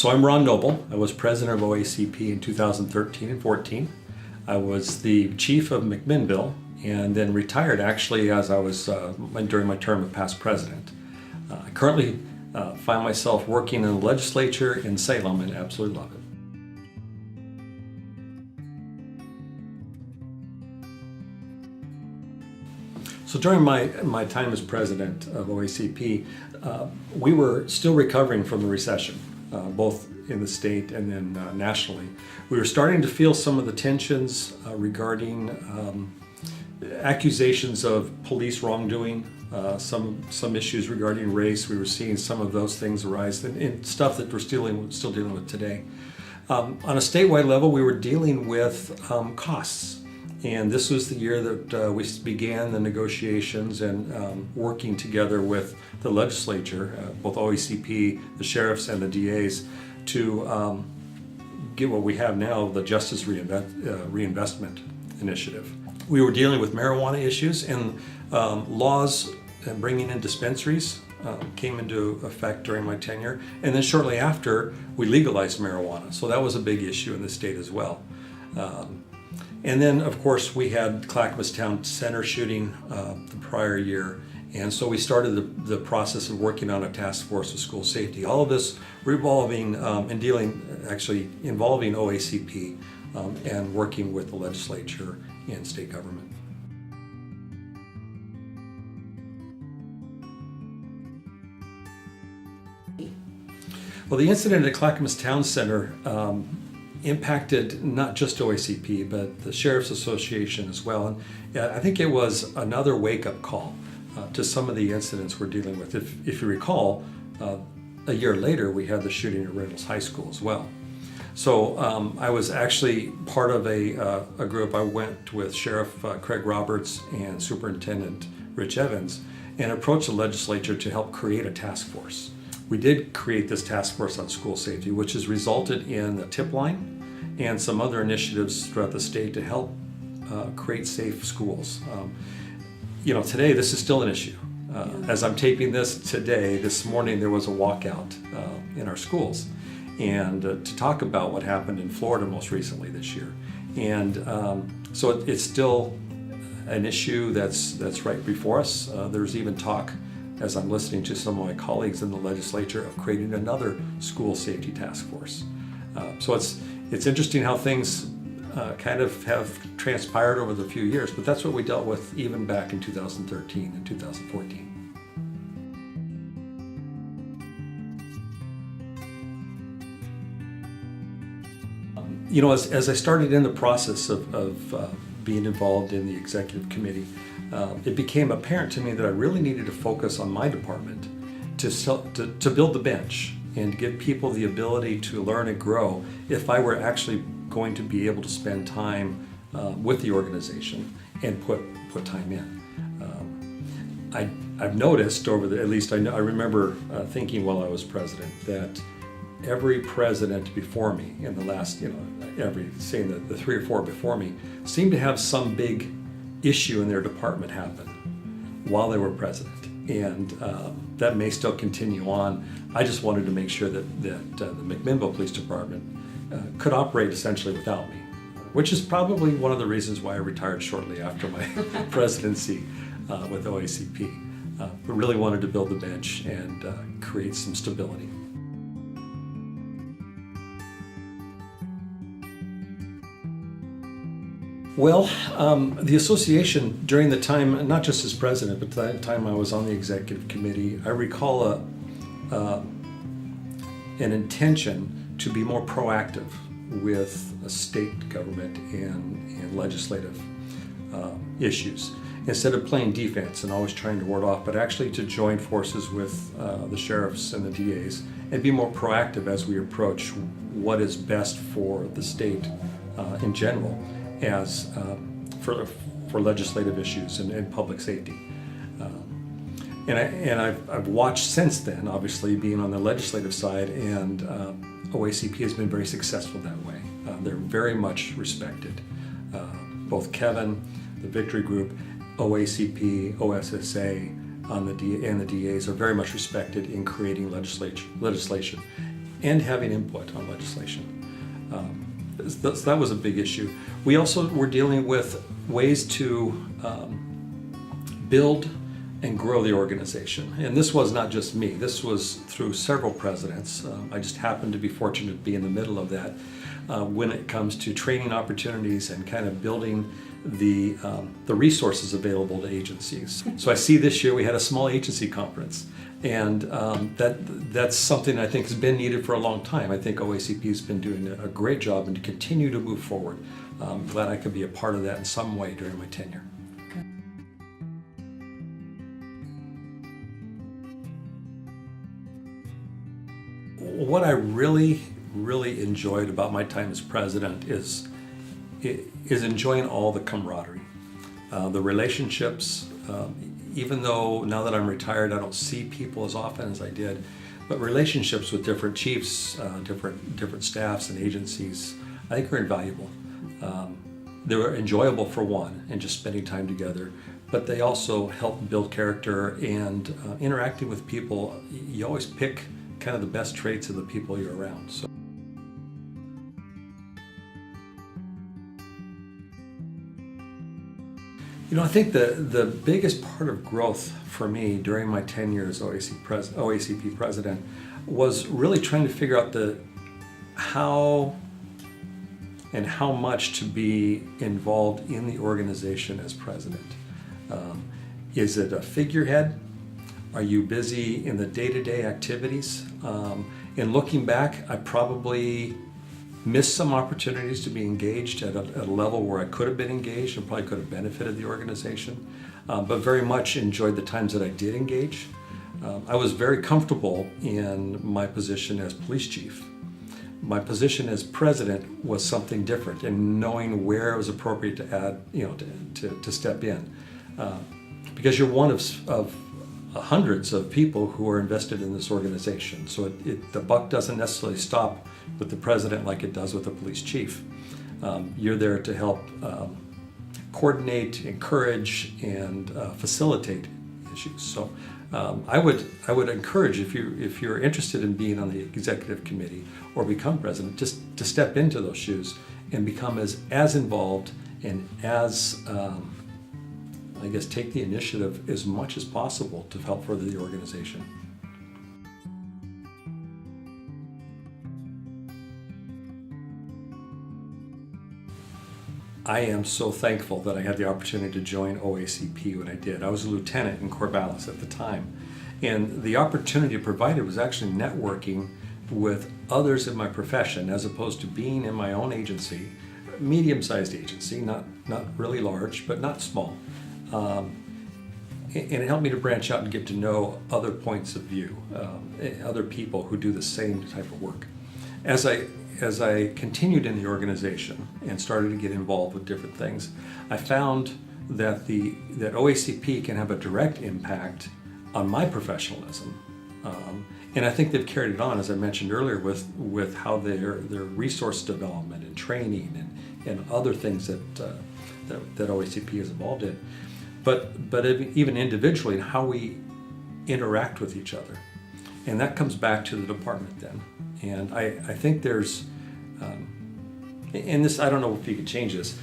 So I'm Ron Noble. I was president of OACP in 2013 and 14. I was the chief of McMinnville and then retired actually as I was during my term of past president. I currently find myself working in the legislature in Salem and absolutely love it. So during my time as president of OACP, we were still recovering from the recession, both in the state and then nationally. We were starting to feel some of the tensions regarding accusations of police wrongdoing, some issues regarding race. We were seeing some of those things arise and stuff that we're still dealing with today. On a statewide level, we were dealing with costs. And this was the year that we began the negotiations and working together with the legislature, both OACP, the sheriffs, and the DAs, to get what we have now, the Justice Reinvestment Initiative. We were dealing with marijuana issues, and laws and bringing in dispensaries came into effect during my tenure. And then shortly after, we legalized marijuana. So that was a big issue in the state as well. And then, of course, we had Clackamas Town Center shooting the prior year, and so we started the process of working on a task force of school safety. All of this revolving and actually involving OACP and working with the legislature and state government. Well, the incident at Clackamas Town Center impacted not just OACP, but the Sheriff's Association as well. And I think it was another wake-up call to some of the incidents we're dealing with. If you recall, a year later, we had the shooting at Reynolds High School as well. So I was actually part of a group. I went with Sheriff Craig Roberts and Superintendent Rich Evans and approached the legislature to help create a task force. We did create this task force on school safety, which has resulted in the tip line and some other initiatives throughout the state to help create safe schools. Today this is still an issue. As I'm taping this morning there was a walkout in our schools, and to talk about what happened in Florida most recently this year. And so it's still an issue that's right before us. There's even talk, as I'm listening to some of my colleagues in the legislature, of creating another school safety task force. So it's interesting how things kind of have transpired over the few years, but that's what we dealt with even back in 2013 and 2014. As I started in the process of being involved in the executive committee, it became apparent to me that I really needed to focus on my department to build the bench and to give people the ability to learn and grow if I were actually going to be able to spend time with the organization and put time in. I've noticed at least I remember thinking while I was president that every president before me in the last, the 3 or 4 before me, seemed to have some big issue in their department happen while they were president. And that may still continue on. I just wanted to make sure that the McMinnville Police Department could operate essentially without me, which is probably one of the reasons why I retired shortly after my presidency with OACP. But really wanted to build the bench and create some stability. Well, the association during the time, not just as president, but the time I was on the executive committee, I recall an intention to be more proactive with state government and legislative issues. Instead of playing defense and always trying to ward off, but actually to join forces with the sheriffs and the DAs and be more proactive as we approach what is best for the state in general, as for legislative issues and public safety. And I've watched since then, obviously, being on the legislative side, and OACP has been very successful that way. They're very much respected. Both Kevin, the Victory Group, OACP, OSSA, and the DAs are very much respected in creating legislation. and having input on legislation. So that was a big issue. We also were dealing with ways to build and grow the organization. And this was not just me. This was through several presidents. I just happened to be fortunate to be in the middle of that when it comes to training opportunities and kind of building the resources available to agencies. So I see this year we had a small agency conference, and that's something I think has been needed for a long time. I think OACP has been doing a great job and to continue to move forward. I'm glad I could be a part of that in some way during my tenure. What I really enjoyed about my time as president is enjoying all the camaraderie, the relationships. Even though now that I'm retired, I don't see people as often as I did, but relationships with different chiefs, different staffs and agencies, I think are invaluable. They were enjoyable for one, and just spending time together, but they also help build character and interacting with people. You always pick kind of the best traits of the people you're around. So. You know, I think the biggest part of growth for me during my tenure as OACP president was really trying to figure out how and how much to be involved in the organization as president. Is it a figurehead? Are you busy in the day-to-day activities? In looking back, I probably missed some opportunities to be engaged at a level where I could have been engaged and probably could have benefited the organization, but very much enjoyed the times that I did engage. I was very comfortable in my position as police chief. My position as president was something different, and knowing where it was appropriate to add, to step in, because you're one of hundreds of people who are invested in this organization. So the buck doesn't necessarily stop with the president like it does with the police chief. You're there to help coordinate, encourage, and facilitate issues. So I would encourage, if you're interested in being on the executive committee or become president, just to step into those shoes and become as involved and as I guess take the initiative as much as possible to help further the organization. I am so thankful that I had the opportunity to join OACP when I did. I was a lieutenant in Corvallis at the time, and the opportunity provided was actually networking with others in my profession as opposed to being in my own agency, medium-sized agency, not really large, but not small. And it helped me to branch out and get to know other points of view, other people who do the same type of work. As I continued in the organization and started to get involved with different things, I found that that OACP can have a direct impact on my professionalism. And I think they've carried it on, as I mentioned earlier, with how their resource development and training and other things that OACP is involved in. But even individually, how we interact with each other. And that comes back to the department then. And I think there's, and this, I don't know if you could change this,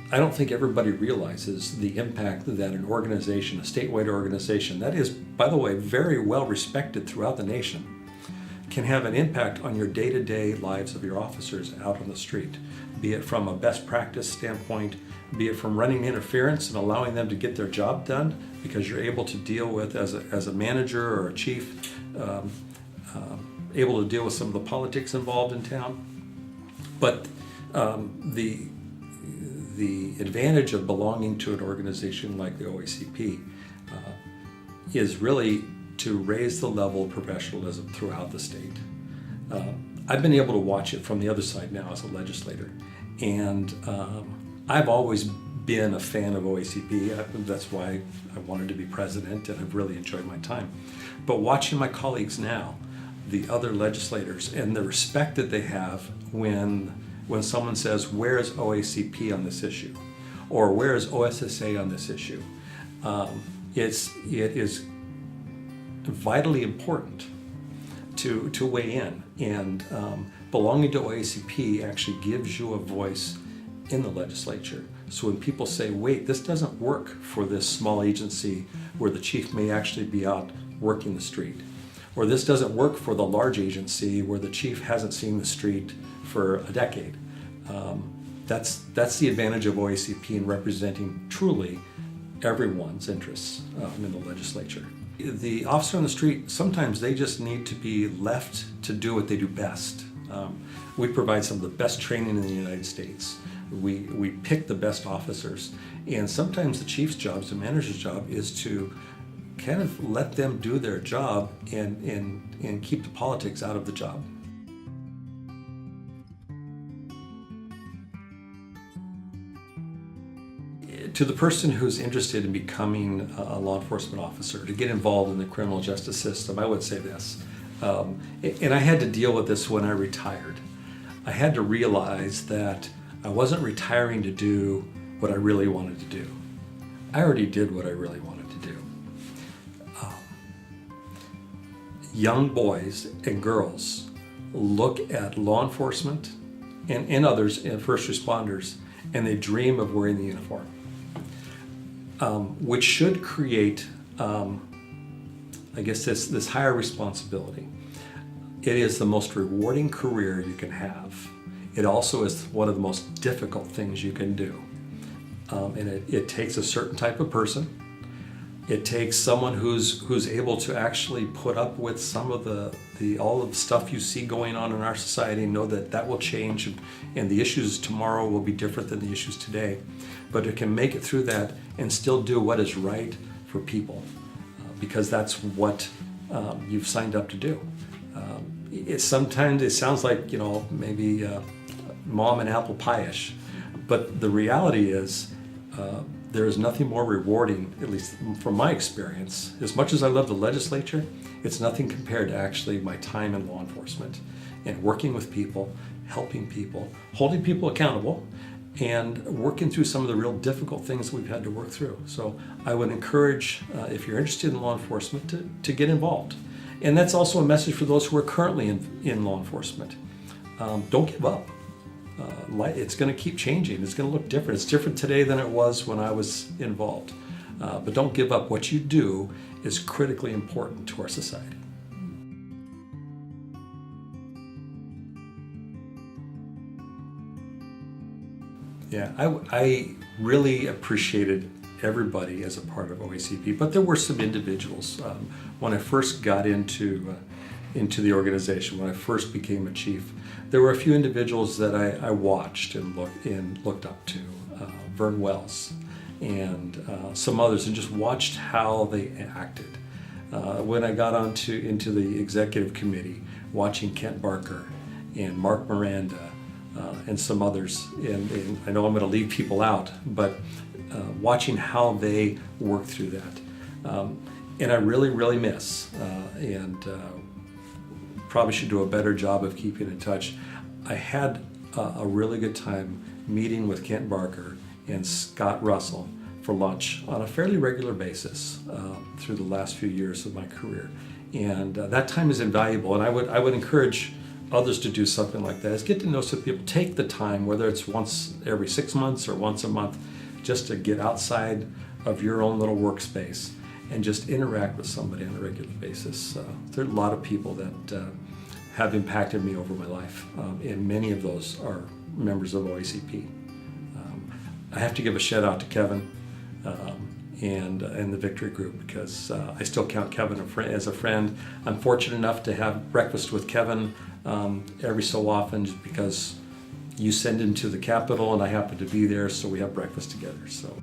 I don't think everybody realizes the impact that an organization, a statewide organization, that is, by the way, very well respected throughout the nation, can have an impact on your day-to-day lives of your officers out on the street, be it from a best practice standpoint, be it from running interference and allowing them to get their job done because you're able to deal with, as a manager or a chief, able to deal with some of the politics involved in town. But the advantage of belonging to an organization like the OACP is really to raise the level of professionalism throughout the state. I've been able to watch it from the other side now as a legislator, and I've always been a fan of OACP. That's why I wanted to be president, and I've really enjoyed my time. But watching my colleagues now, the other legislators, and the respect that they have when someone says, where is OACP on this issue? Or where is OSSA on this issue? It is vitally important to weigh in. And belonging to OACP actually gives you a voice in the legislature. So when people say, wait, this doesn't work for this small agency where the chief may actually be out working the street, or this doesn't work for the large agency where the chief hasn't seen the street for a decade. That's the advantage of OACP in representing truly everyone's interests in the legislature. The officer on the street, sometimes they just need to be left to do what they do best. We provide some of the best training in the United States. We pick the best officers, and sometimes the chief's job, the manager's job, is to kind of let them do their job and keep the politics out of the job. To the person who's interested in becoming a law enforcement officer, to get involved in the criminal justice system, I would say this. And I had to deal with this when I retired. I had to realize that I wasn't retiring to do what I really wanted to do. I already did what I really wanted to do. Young boys and girls look at law enforcement and others, and first responders, and they dream of wearing the uniform, which should create, I guess, this higher responsibility. It is the most rewarding career you can have. It also is one of the most difficult things you can do. And it takes a certain type of person. It takes someone who's able to actually put up with some of all of the stuff you see going on in our society, and know that will change, and the issues tomorrow will be different than the issues today. But it can make it through that and still do what is right for people, because that's what you've signed up to do. Sometimes it sounds like, maybe mom and apple pie-ish, but the reality is there is nothing more rewarding, at least from my experience. As much as I love the legislature, it's nothing compared to actually my time in law enforcement and working with people, helping people, holding people accountable, and working through some of the real difficult things we've had to work through. So I would encourage, if you're interested in law enforcement, to get involved. And that's also a message for those who are currently in law enforcement. Don't give up. It's going to keep changing. It's going to look different. It's different today than it was when I was involved. But don't give up. What you do is critically important to our society. Yeah, I really appreciated everybody as a part of OACP, but there were some individuals. When I first got into the organization, when I first became a chief, there were a few individuals that I watched and looked up to, Vern Wells and some others, and just watched how they acted. When I got into the executive committee, watching Kent Barker and Mark Miranda and some others, and I know I'm going to leave people out, but watching how they work through that. And I really, really miss, and probably should do a better job of keeping in touch. I had a really good time meeting with Kent Barker and Scott Russell for lunch on a fairly regular basis through the last few years of my career. And that time is invaluable, and I would encourage others to do something like that, is get to know some people. Take the time, whether it's once every 6 months or once a month, just to get outside of your own little workspace and just interact with somebody on a regular basis. There are a lot of people that have impacted me over my life, and many of those are members of OACP. I have to give a shout out to Kevin and the Victory Group, because I still count Kevin as a friend. I'm fortunate enough to have breakfast with Kevin every so often, just because you send him to the Capitol and I happen to be there, so we have breakfast together. So.